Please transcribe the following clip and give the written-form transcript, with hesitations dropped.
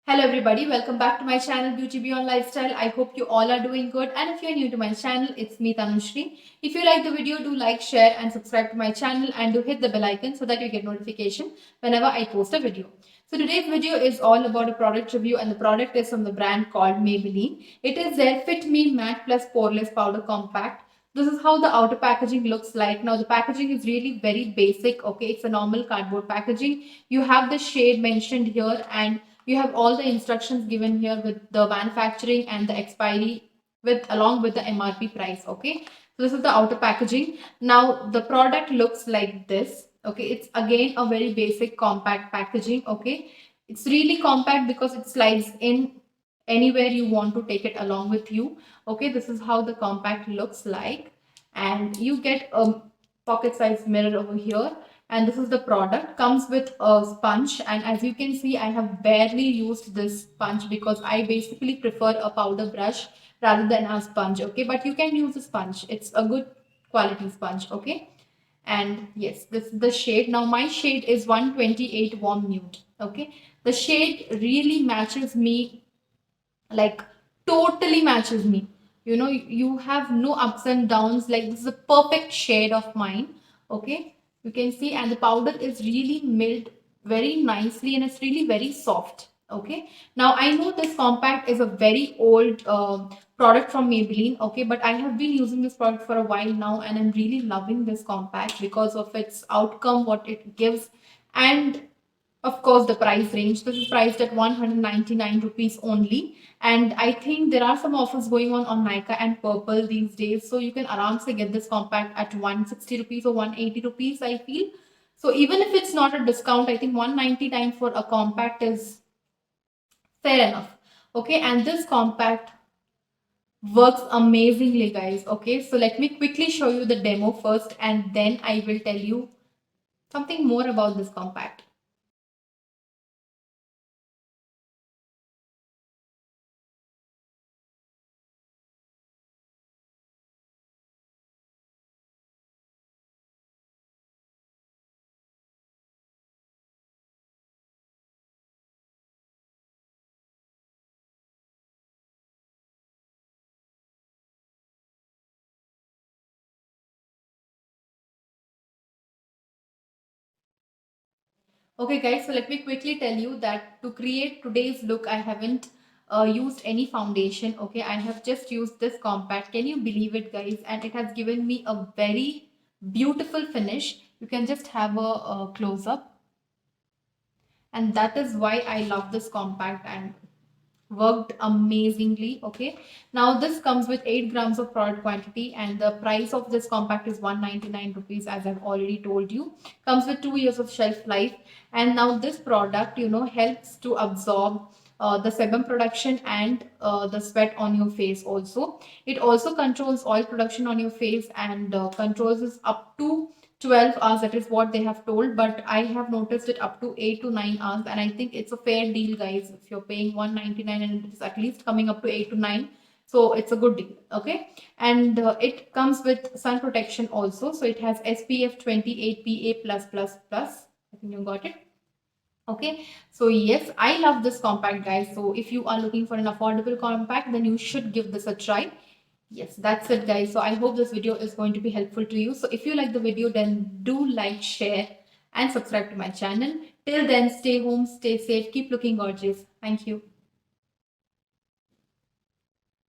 Hello everybody, welcome back to my channel Beauty Beyond Lifestyle. I hope you all are doing good, and if you're new to my channel, it's me Tanushri. If you like the video, do like, share and subscribe to my channel, and do hit the bell icon so that you get notification whenever I post a video. So today's video is all about a product review, and the product is from the brand called Maybelline. It is their Fit Me Matte Plus Poreless Powder Compact. This is how the outer packaging looks like. Now the packaging is really very basic. Okay, it's a normal cardboard packaging. You have the shade mentioned here, and you have all the instructions given here with the manufacturing and the expiry with along with the MRP price. Okay, so this is the outer packaging. Now the product looks like this. Okay, it's again a very basic compact packaging. Okay, it's really compact because it slides in anywhere you want to take it along with you. Okay, this is how the compact looks like, and you get a pocket size mirror over here, and this is the product. Comes with a sponge, and as you can see, I have barely used this sponge because I basically prefer a powder brush rather than a sponge. Okay, but you can use a sponge, it's a good quality sponge. Okay, and yes, this is the shade. Now my shade is 128 warm nude. Okay, the shade really matches me, like totally matches me. You know, you have no ups and downs, like this is a perfect shade of mine. Okay, you can see, and the powder is really milled very nicely, and it's really very soft. Okay, now I know this compact is a very old product from Maybelline. Okay, but I have been using this product for a while now, and I'm really loving this compact because of its outcome, what it gives, and of course, the price range. This is priced at 199 rupees only. And I think there are some offers going on Nykaa and Purple these days. So you can around get this compact at 160 rupees or 180 rupees, I feel. So even if it's not a discount, I think 199 for a compact is fair enough. Okay, and this compact works amazingly, guys. Okay, so let me quickly show you the demo first, and then I will tell you something more about this compact. Okay guys, so let me quickly tell you that to create today's look, I haven't used any foundation. Okay, I have just used this compact. Can you believe it, guys? And it has given me a very beautiful finish. You can just have a close up, and that is why I love this compact, and worked amazingly. Okay, now this comes with 8 grams of product quantity, and the price of this compact is 199 rupees, as I've already told you. Comes with 2 years of shelf life, and now this product, you know, helps to absorb the sebum production and the sweat on your face also. It also controls oil production on your face, and controls this up to 12 hours. That is what they have told, but I have noticed it up to 8 to 9 hours, and I think it's a fair deal, guys. If you're paying 199 and it's at least coming up to 8 to 9, so it's a good deal. Okay, and it comes with sun protection also, so it has SPF 28 PA+++. I think you got it. Okay, so yes, I love this compact, guys. So if you are looking for an affordable compact, then you should give this a try. Yes, that's it, guys. So I hope this video is going to be helpful to you. So if you like the video, then do like, share and subscribe to my channel. Till then, stay home, stay safe, keep looking gorgeous. Thank you.